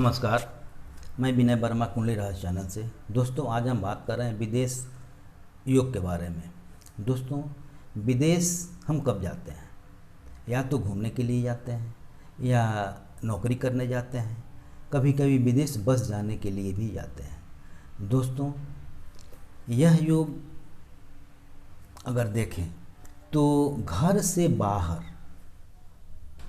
नमस्कार, मैं विनय वर्मा कुंडली रहस्य चैनल से। दोस्तों, आज हम बात कर रहे हैं विदेश योग के बारे में। दोस्तों, विदेश हम कब जाते हैं? या तो घूमने के लिए जाते हैं या नौकरी करने जाते हैं, कभी कभी विदेश बस जाने के लिए भी जाते हैं। दोस्तों, यह योग अगर देखें तो घर से बाहर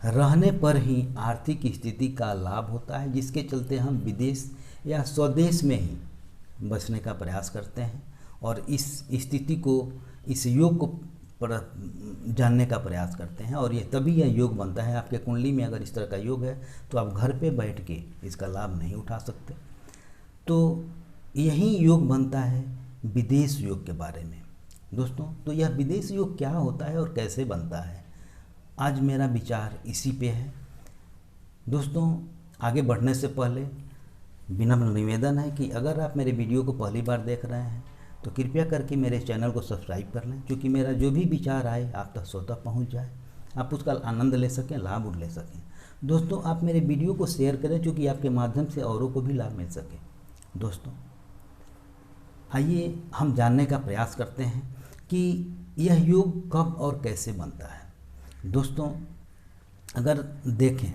रहने पर ही आर्थिक स्थिति का लाभ होता है, जिसके चलते हम विदेश या स्वदेश में ही बसने का प्रयास करते हैं और इस स्थिति को, इस योग को जानने का प्रयास करते हैं। और ये तभी यह योग बनता है। आपके कुंडली में अगर इस तरह का योग है तो आप घर पे बैठ के इसका लाभ नहीं उठा सकते। तो यही योग बनता है विदेश योग के बारे में। दोस्तों, तो यह विदेश योग क्या होता है और कैसे बनता है, आज मेरा विचार इसी पे है। दोस्तों, आगे बढ़ने से पहले विनम्र निवेदन है कि अगर आप मेरे वीडियो को पहली बार देख रहे हैं तो कृपया करके मेरे चैनल को सब्सक्राइब कर लें, क्योंकि मेरा जो भी विचार आए आप तक स्वतः पहुंच जाए, आप उसका आनंद ले सकें, लाभ ले सकें। दोस्तों, आप मेरे वीडियो को शेयर करें, क्योंकि आपके माध्यम से औरों को भी लाभ मिल सके। दोस्तों, आइए हम जानने का प्रयास करते हैं कि यह योग कब और कैसे बनता है। दोस्तों, अगर देखें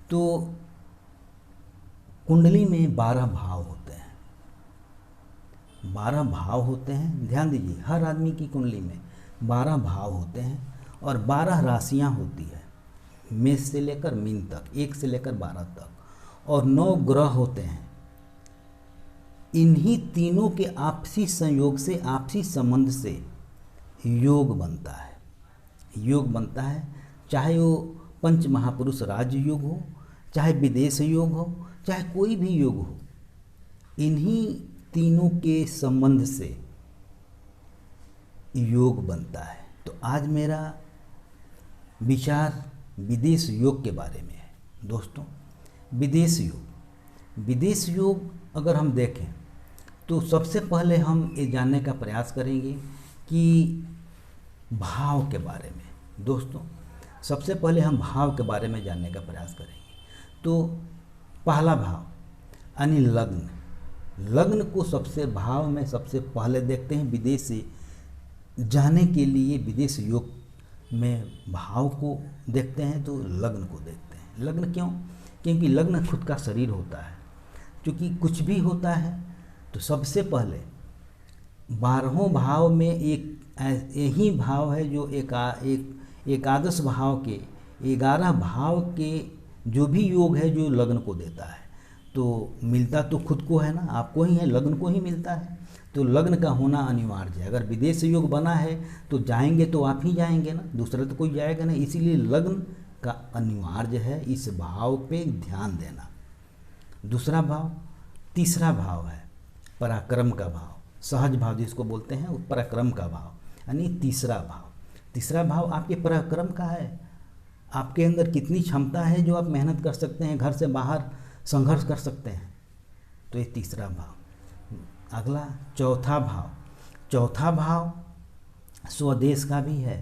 तो कुंडली में 12 भाव होते हैं। 12 भाव होते हैं, ध्यान दीजिए, हर आदमी की कुंडली में 12 भाव होते हैं और 12 राशियां होती है, मेष से लेकर मीन तक, 1 से लेकर 12 तक, और 9 ग्रह होते हैं। इन्हीं तीनों के आपसी संयोग से, आपसी संबंध से योग बनता है। योग बनता है, चाहे वो पंच महापुरुष राज योग हो, चाहे विदेश योग हो, चाहे कोई भी योग हो, इन्हीं तीनों के संबंध से योग बनता है। तो आज मेरा विचार विदेश योग के बारे में है। दोस्तों, विदेश योग अगर हम देखें तो सबसे पहले हम ये जानने का प्रयास करेंगे कि भाव के बारे में। दोस्तों, सबसे पहले हम भाव के बारे में जानने का प्रयास करेंगे। तो पहला भाव यानी लग्न को सबसे भाव में सबसे पहले देखते हैं। विदेश से जाने के लिए विदेश योग में भाव को देखते हैं तो लग्न को देखते हैं। लग्न क्यों? क्योंकि लग्न खुद का शरीर होता है। क्योंकि कुछ भी होता है तो सबसे पहले 12 भाव में एक यही भाव है जो एकादश भाव के 11 भाव के जो भी योग है जो लग्न को देता है। तो मिलता तो खुद को है ना, आपको ही है, लग्न को ही मिलता है। तो लग्न का होना अनिवार्य है। अगर विदेश योग बना है तो जाएंगे तो आप ही जाएंगे ना, दूसरा तो कोई जाएगा नहीं। इसीलिए लग्न का अनिवार्य है, इस भाव पे ध्यान देना। दूसरा भाव, तीसरा भाव है पराक्रम का भाव, सहज भाव जिसको बोलते हैं, वो पराक्रम का भाव यानी तीसरा भाव। तीसरा भाव आपके पराक्रम का है, आपके अंदर कितनी क्षमता है जो आप मेहनत कर सकते हैं, घर से बाहर संघर्ष कर सकते हैं। तो ये तीसरा भाव। अगला चौथा भाव स्वदेश का भी है,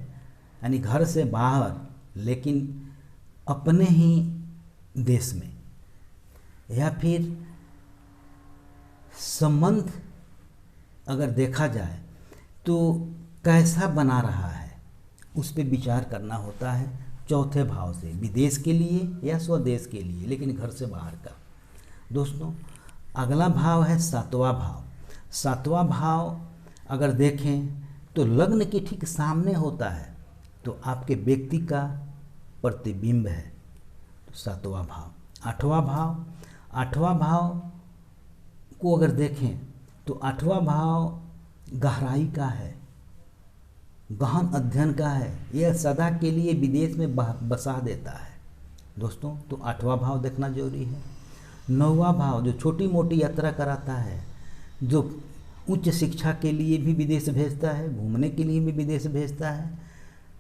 यानी घर से बाहर लेकिन अपने ही देश में, या फिर संबंध अगर देखा जाए तो कैसा बना रहा है उस पर विचार करना होता है चौथे भाव से, विदेश के लिए या स्वदेश के लिए, लेकिन घर से बाहर का। दोस्तों, अगला भाव है सातवां भाव। सातवां भाव अगर देखें तो लग्न के ठीक सामने होता है, तो आपके व्यक्ति का प्रतिबिंब है। तो सातवां भाव। आठवां भाव को अगर देखें तो आठवां भाव गहराई का है, गहन अध्ययन का है। यह सदा के लिए विदेश में बसा देता है। दोस्तों, तो आठवां भाव देखना जरूरी है। नौवां भाव जो छोटी मोटी यात्रा कराता है, जो उच्च शिक्षा के लिए भी विदेश भेजता है, घूमने के लिए भी विदेश भेजता है,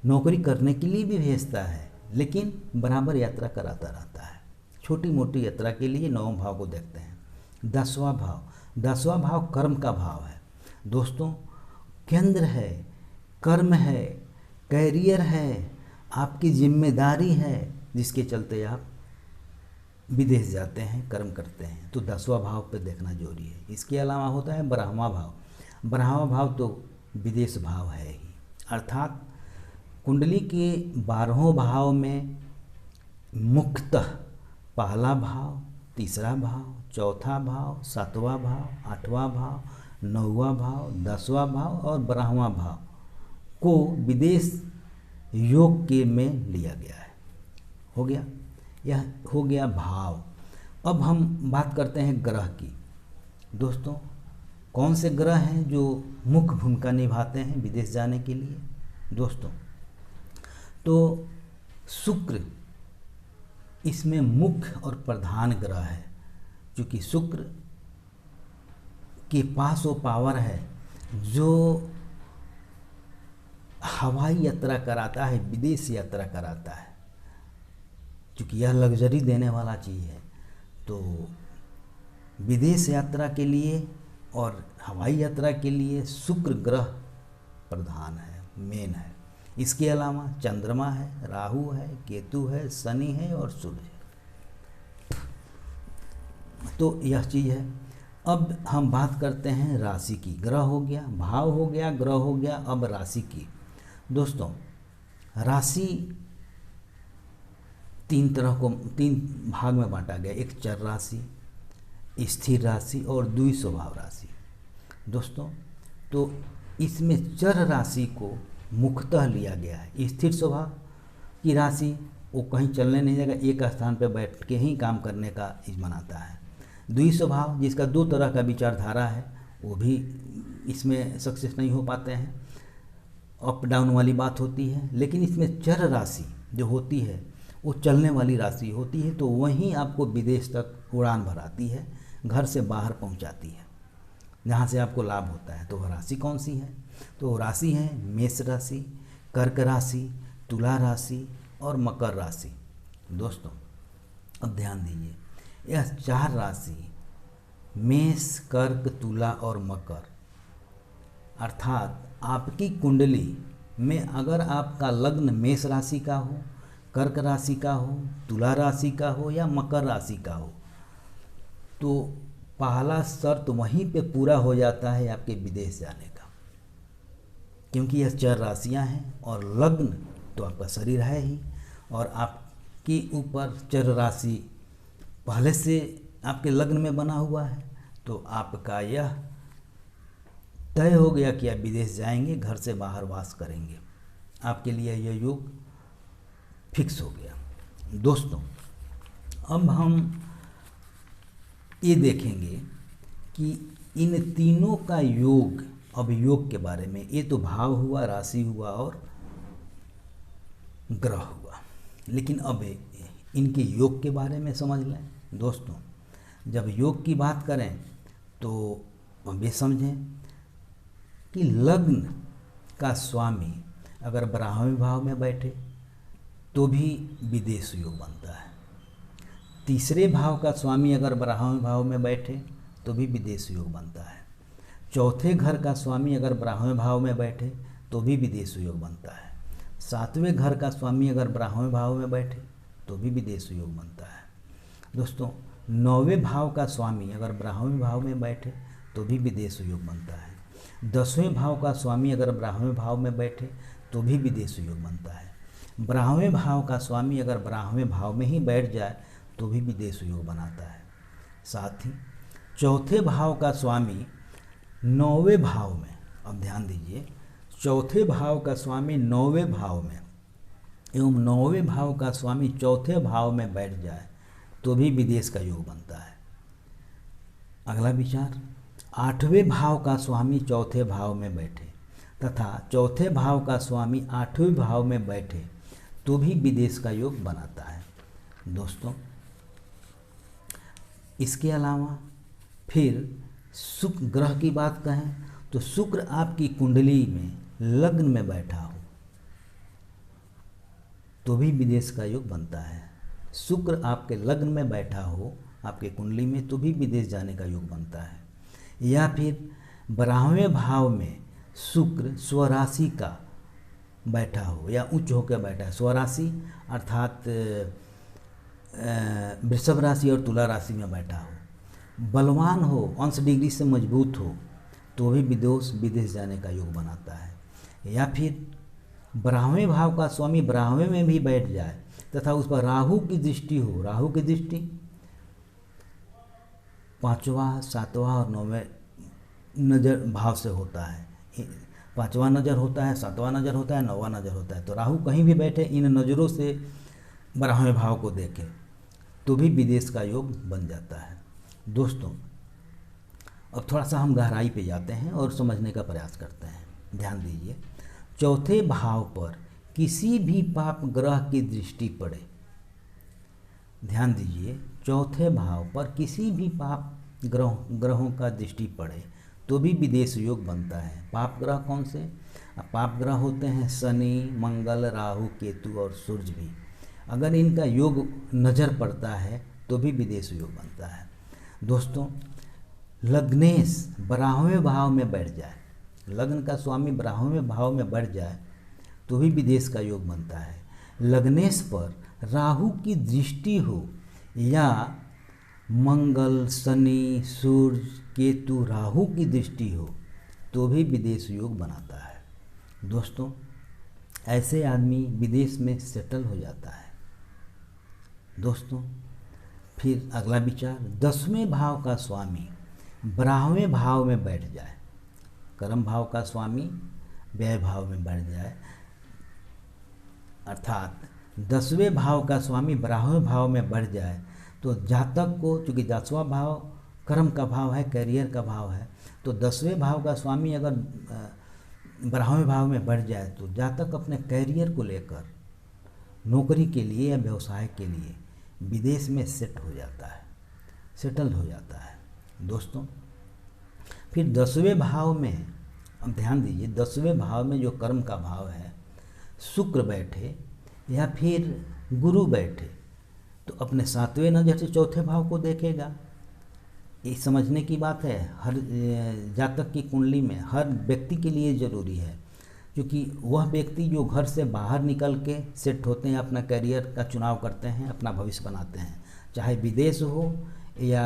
नौकरी करने के लिए भी भेजता है, लेकिन बराबर यात्रा कराता रहता है। छोटी मोटी यात्रा के लिए 9वें भाव को देखते हैं। 10वां भाव कर्म का भाव है। दोस्तों, केंद्र है, कर्म है, कैरियर है, आपकी जिम्मेदारी है, जिसके चलते आप विदेश जाते हैं, कर्म करते हैं, तो 10वां भाव पे देखना जरूरी है। इसके अलावा होता है 12वां भाव। 12वां भाव तो विदेश भाव है ही, अर्थात कुंडली के 12 भाव में मुख्यतः पहला भाव, तीसरा भाव, चौथा भाव, 7वां भाव, 8वां भाव, 9वां भाव, 10वां भाव और 12वां भाव को विदेश योग के में लिया गया है। हो गया, यह हो गया भाव। अब हम बात करते हैं ग्रह की। दोस्तों, कौन से ग्रह हैं जो मुख्य भूमिका निभाते हैं विदेश जाने के लिए? दोस्तों, तो शुक्र इसमें मुख्य और प्रधान ग्रह है, क्योंकि शुक्र के पास वो पावर है जो हवाई यात्रा कराता है, विदेश यात्रा कराता है, क्योंकि यह लग्जरी देने वाला चीज़ है। तो विदेश यात्रा के लिए और हवाई यात्रा के लिए शुक्र ग्रह प्रधान है, मेन है। इसके अलावा चंद्रमा है, राहु है, केतु है, शनि है और सूर्य है। तो यह चीज़ है। अब हम बात करते हैं राशि की। ग्रह हो गया, भाव हो गया, ग्रह हो गया, अब राशि की। दोस्तों, राशि तीन भाग में बांटा गया। एक चर राशि, स्थिर राशि और द्वि स्वभाव राशि। दोस्तों, तो इसमें चर राशि को मुख्यतः लिया गया है। स्थिर स्वभाव की राशि वो कहीं चलने नहीं देगा, एक स्थान पर बैठ के ही काम करने का बनाता है। द्वि स्वभाव जिसका 2 तरह का विचारधारा है, वो भी इसमें सक्सेस नहीं हो पाते हैं, अप डाउन वाली बात होती है। लेकिन इसमें चर राशि जो होती है वो चलने वाली राशि होती है, तो वहीं आपको विदेश तक उड़ान भराती है, घर से बाहर पहुंचाती है, जहाँ से आपको लाभ होता है। तो वह राशि कौन सी है? तो राशि है मेष राशि, कर्क राशि, तुला राशि और मकर राशि। दोस्तों, अब ध्यान दीजिए, यह 4 राशि मेष, कर्क, तुला और मकर, अर्थात आपकी कुंडली में अगर आपका लग्न मेष राशि का हो, कर्क राशि का हो, तुला राशि का हो या मकर राशि का हो, तो पहला शर्त वहीं पे पूरा हो जाता है आपके विदेश जाने का, क्योंकि यह 4 राशियां हैं और लग्न तो आपका शरीर है ही, और आपके ऊपर चर राशि पहले से आपके लग्न में बना हुआ है, तो आपका यह तय हो गया कि आप विदेश जाएंगे, घर से बाहर वास करेंगे। आपके लिए यह योग फिक्स हो गया। दोस्तों, अब हम ये देखेंगे कि इन तीनों का योग, अब योग के बारे में, ये तो भाव हुआ, राशि हुआ और ग्रह हुआ, लेकिन अब इनके योग के बारे में समझ लें। दोस्तों, जब योग की बात करें तो हम ये समझें कि लग्न का स्वामी अगर 12वें भाव में बैठे तो भी विदेश योग बनता है। तीसरे भाव का स्वामी अगर 12वें भाव में बैठे तो भी विदेश योग बनता है। चौथे घर का स्वामी अगर 12वें भाव में बैठे तो भी विदेश योग बनता है। 7वें घर का स्वामी अगर 12वें भाव में बैठे तो भी विदेश योग बनता है। दोस्तों, 9वें भाव का स्वामी अगर 12वें भाव में बैठे तो भी विदेश योग बनता है। 10वें भाव का स्वामी अगर 12वें भाव में बैठे तो भी विदेश योग बनता है। 12वें भाव का स्वामी अगर 12वें भाव में ही बैठ जाए तो भी विदेश योग बनाता है। साथ ही चौथे भाव का स्वामी 9वें भाव में, अब ध्यान दीजिए, चौथे भाव का स्वामी 9वें भाव में एवं 9वें भाव का स्वामी चौथे भाव में बैठ जाए तो भी विदेश का योग बनता है। अगला विचार, 8वें भाव का स्वामी चौथे भाव में बैठे तथा चौथे भाव का स्वामी 8वें भाव में बैठे तो भी विदेश का योग बनाता है। दोस्तों, इसके अलावा फिर शुक्र ग्रह की बात कहें तो शुक्र आपकी कुंडली में लग्न में बैठा हो तो भी विदेश का योग बनता है। शुक्र आपके लग्न में बैठा हो आपके कुंडली में तो भी विदेश जाने का योग बनता है। या फिर 12वें भाव में शुक्र स्वराशि का बैठा हो या उच्च होकर बैठा है। स्वराशि अर्थात वृषभ राशि और तुला राशि में बैठा हो, बलवान हो, अंश डिग्री से मजबूत हो, तो भी विदेश जाने का योग बनाता है। या फिर 12वें भाव का स्वामी 12वें में भी बैठ जाए तथा उस पर राहु की दृष्टि हो, राहु की दृष्टि 5वां, 7वां और 9वें नज़र भाव से होता है। 5वां नज़र होता है, 7वां नज़र होता है, 9वां नज़र होता है। तो राहु कहीं भी बैठे इन नज़रों से 12वें भाव को देखे तो भी विदेश का योग बन जाता है। दोस्तों, अब थोड़ा सा हम गहराई पे जाते हैं और समझने का प्रयास करते हैं। ध्यान दीजिए, चौथे भाव पर किसी भी पाप ग्रह की दृष्टि पड़े, ध्यान दीजिए, चौथे भाव पर किसी भी पाप ग्रहों का दृष्टि पड़े तो भी विदेश योग बनता है। पाप ग्रह कौन से? पाप ग्रह होते हैं शनि, मंगल, राहु, केतु और सूर्य भी। अगर इनका योग नज़र पड़ता है तो भी विदेश योग बनता है। दोस्तों, लग्नेश 12वें भाव में बैठ जाए, लग्न का स्वामी 12वें भाव में बैठ जाए तो भी विदेश का योग बनता है। लग्नेश पर राहु की दृष्टि हो या मंगल, शनि, सूर्य, केतु, राहु की दृष्टि हो तो भी विदेश योग बनाता है। दोस्तों, ऐसे आदमी विदेश में सेटल हो जाता है। दोस्तों, फिर अगला विचार, 10वें भाव का स्वामी 12वें भाव में बैठ जाए, कर्म भाव का स्वामी व्यय भाव में बैठ जाए, अर्थात 10वें भाव का स्वामी 12वें भाव में बढ़ जाए तो जातक को, चूँकि 10वां भाव कर्म का भाव है, करियर का भाव है, तो 10वें भाव का स्वामी अगर 12वें भाव में बढ़ जाए तो जातक अपने करियर को लेकर नौकरी के लिए या व्यवसाय के लिए विदेश में सेटल हो जाता है। दोस्तों, फिर 10वें भाव में, अब ध्यान दीजिए, 10वें भाव में जो कर्म का भाव है, शुक्र बैठे या फिर गुरु बैठे तो अपने 7वें नज़र से चौथे भाव को देखेगा। ये समझने की बात है, हर जातक की कुंडली में हर व्यक्ति के लिए ज़रूरी है, क्योंकि वह व्यक्ति जो घर से बाहर निकल के सेट होते हैं, अपना करियर का चुनाव करते हैं, अपना भविष्य बनाते हैं, चाहे विदेश हो या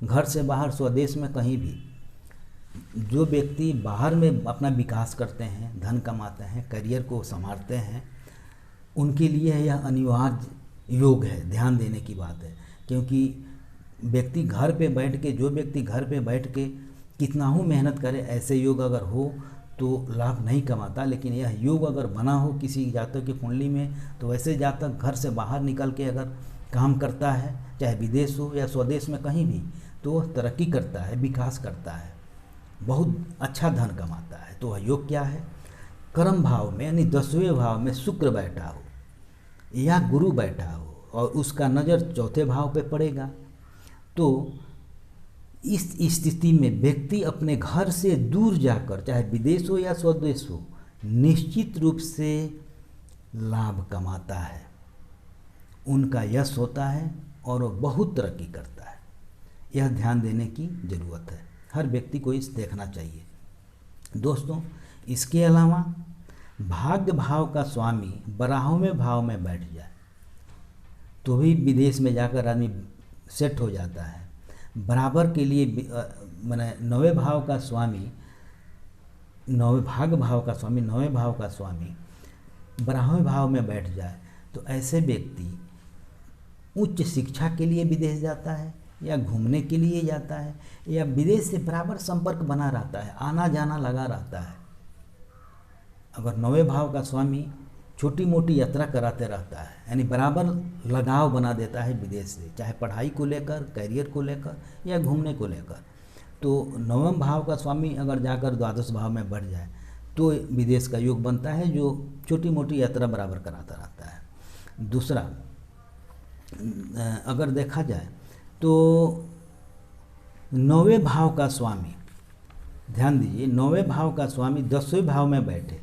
घर से बाहर स्वदेश में कहीं भी, जो व्यक्ति बाहर में अपना विकास करते हैं, धन कमाते हैं, करियर को संभालते हैं, उनके लिए यह अनिवार्य योग है, ध्यान देने की बात है। क्योंकि व्यक्ति घर पे बैठ के, जो व्यक्ति घर पे बैठ के कितना ही मेहनत करे, ऐसे योग अगर हो तो लाभ नहीं कमाता। लेकिन यह योग अगर बना हो किसी जातक की कुंडली में तो वैसे जातक घर से बाहर निकल के अगर काम करता है, चाहे विदेश हो या स्वदेश में कहीं भी, तो वह तरक्की करता है, विकास करता है, बहुत अच्छा धन कमाता है। तो वह योग क्या है? कर्म भाव में, यानी 10वें भाव में शुक्र बैठा हो या गुरु बैठा हो और उसका नज़र चौथे भाव पे पड़ेगा, तो इस स्थिति में व्यक्ति अपने घर से दूर जाकर, चाहे विदेश हो या स्वदेश हो, निश्चित रूप से लाभ कमाता है, उनका यश होता है और वो बहुत तरक्की करता है। यह ध्यान देने की ज़रूरत है, हर व्यक्ति को इस देखना चाहिए। दोस्तों, इसके अलावा भाग्य भाव का स्वामी 12वें भाव में बैठ जाए तो भी विदेश में जाकर आदमी सेट हो जाता है। बराबर के लिए माने 9वें भाव का स्वामी, 9वें भाग्य भाव का स्वामी, 9वें भाव का स्वामी 12वें भाव में बैठ जाए तो ऐसे व्यक्ति उच्च शिक्षा के लिए विदेश जाता है या घूमने के लिए जाता है या विदेश से बराबर संपर्क बना रहता है, आना जाना लगा रहता है। अगर 9वें भाव का स्वामी छोटी मोटी यात्रा कराते रहता है, यानी बराबर लगाव बना देता है विदेश से, चाहे पढ़ाई को लेकर, करियर को लेकर या घूमने को लेकर, तो 9वें भाव का स्वामी अगर जाकर 12वें भाव में बढ़ जाए तो विदेश का योग बनता है, जो छोटी मोटी यात्रा बराबर कराता रहता है। दूसरा, अगर देखा जाए तो 9वें भाव का स्वामी, ध्यान दीजिए, 9वें भाव का स्वामी 10वें भाव में बैठे,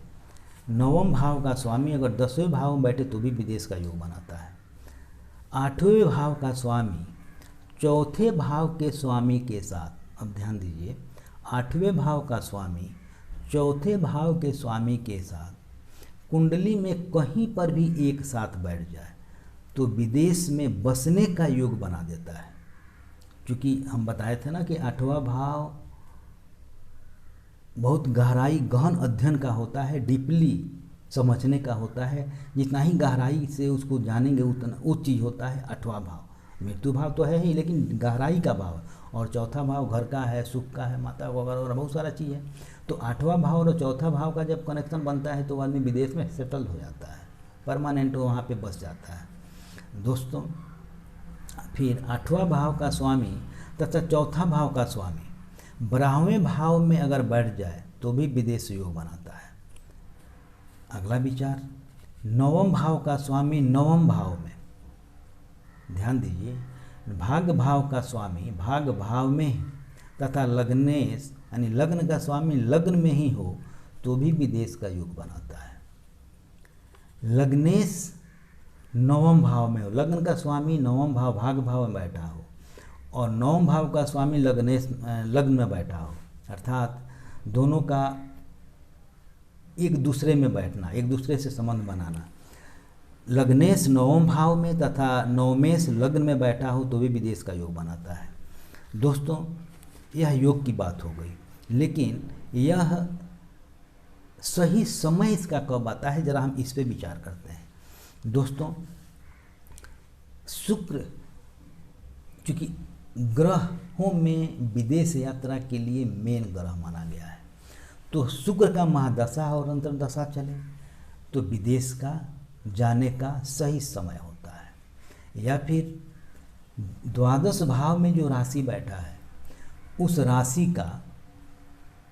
9वें भाव का स्वामी अगर 10वें भाव में बैठे तो भी विदेश का योग बनाता है। 8वें भाव का स्वामी चौथे भाव के स्वामी के साथ, अब ध्यान दीजिए, 8वें भाव का स्वामी चौथे भाव के स्वामी के साथ कुंडली में कहीं पर भी एक साथ बैठ जाए तो विदेश में बसने का योग बना देता है। क्योंकि हम बताए थे ना कि 8वां भाव बहुत गहराई गहन अध्ययन का होता है, डीपली समझने का होता है। जितना ही गहराई से उसको जानेंगे उतना वो चीज़ होता है 8वां भाव। मृत्यु भाव तो है ही, लेकिन गहराई का भाव। और चौथा भाव घर का है, सुख का है, माता वगैरह वगैरह बहुत सारा चीज़ है। तो 8वां भाव और चौथा भाव का जब कनेक्शन बनता है तो आदमी विदेश में सेटल हो जाता है, परमानेंट वहाँ पे बस जाता है। दोस्तों फिर 8वां भाव का स्वामी तथा चौथा भाव का स्वामी 12वें भाव में अगर बैठ जाए तो भी विदेश योग बनाता है। अगला विचार, 9वें भाव का स्वामी 9वें भाव में, ध्यान दीजिए, भाग भाव का स्वामी भाग भाव में ही तथा लग्नेश यानी लग्न का स्वामी लग्न में ही हो तो भी विदेश का योग बनाता है। लग्नेश 9वें भाव में हो, लग्न का स्वामी 9वें भाव भाग भाव में बैठा हो और 9वें भाव का स्वामी लग्नेश लग्न में बैठा हो, अर्थात दोनों का एक दूसरे में बैठना, एक दूसरे से संबंध बनाना। लग्नेश 9वें भाव में तथा नवमेश लग्न में बैठा हो तो भी विदेश का योग बनाता है। दोस्तों यह योग की बात हो गई, लेकिन यह सही समय इसका कब आता है, जरा हम इस पे विचार करते हैं। दोस्तों शुक्र चूँकि ग्रहों में विदेश यात्रा के लिए मेन ग्रह माना गया है, तो शुक्र का महादशा और अंतर्दशा चले तो विदेश का जाने का सही समय होता है। या फिर द्वादश भाव में जो राशि बैठा है उस राशि का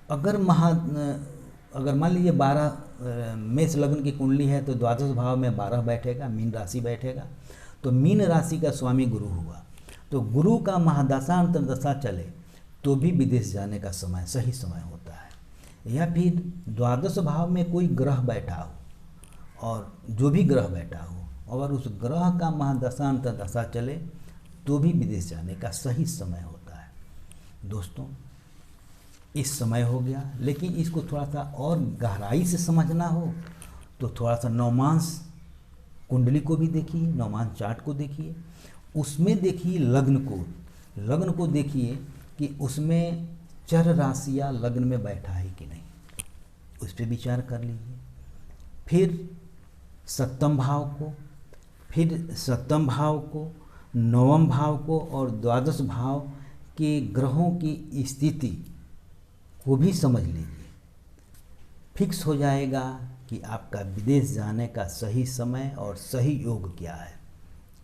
अगर मान लीजिए 12 मेष लग्न की कुंडली है तो द्वादश भाव में 12 बैठेगा, मीन राशि बैठेगा, तो मीन राशि का स्वामी गुरु हुआ, तो गुरु का महादशा अंतर्दशा चले तो भी विदेश जाने का समय सही समय होता है। या फिर द्वादश भाव में कोई ग्रह बैठा हो और जो भी ग्रह बैठा हो अगर उस ग्रह का महादशा अंतर्दशा चले तो भी विदेश जाने का सही समय होता है। दोस्तों इस समय हो गया, लेकिन इसको थोड़ा सा और गहराई से समझना हो तो थोड़ा सा नवमांश कुंडली को भी देखिए, नवमांश चार्ट को देखिए, उसमें देखिए लग्न को देखिए कि उसमें चर राशियाँ लग्न में बैठा है कि नहीं, उस पर विचार कर लीजिए। फिर सप्तम भाव को, नवम भाव को और द्वादश भाव के ग्रहों की स्थिति को भी समझ लीजिए। फिक्स हो जाएगा कि आपका विदेश जाने का सही समय और सही योग क्या है।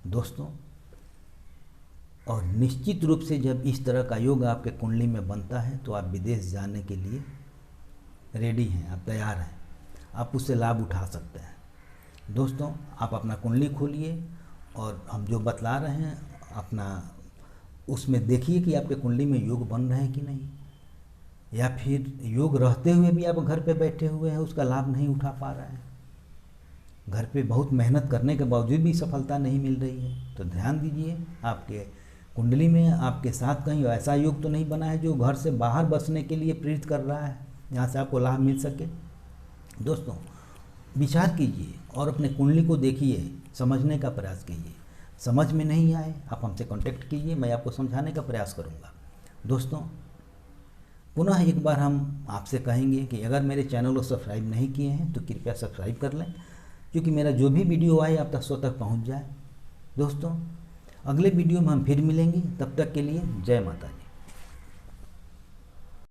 दोस्तों और निश्चित रूप से जब इस तरह का योग आपके कुंडली में बनता है तो आप विदेश जाने के लिए रेडी हैं, आप तैयार हैं, आप उससे लाभ उठा सकते हैं। दोस्तों आप अपना कुंडली खोलिए और हम जो बतला रहे हैं अपना उसमें देखिए कि आपके कुंडली में योग बन रहे हैं कि नहीं, या फिर योग रहते हुए भी आप घर पे बैठे हुए हैं उसका लाभ नहीं उठा पा रहे हैं, घर पे बहुत मेहनत करने के बावजूद भी सफलता नहीं मिल रही है। तो ध्यान दीजिए आपके कुंडली में आपके साथ कहीं ऐसा योग तो नहीं बना है जो घर से बाहर बसने के लिए प्रेरित कर रहा है, यहाँ से आपको लाभ मिल सके। दोस्तों विचार कीजिए और अपने कुंडली को देखिए, समझने का प्रयास कीजिए। समझ में नहीं आए आप हमसे कांटेक्ट कीजिए, मैं आपको समझाने का प्रयास करूँगा। दोस्तों पुनः एक बार हम आपसे कहेंगे कि अगर मेरे चैनल को सब्सक्राइब नहीं किए हैं तो कृपया सब्सक्राइब कर लें, क्योंकि मेरा जो भी वीडियो आए आप तक स्वतः पहुंच जाए। दोस्तों अगले वीडियो में हम फिर मिलेंगे, तब तक के लिए जय माता दी।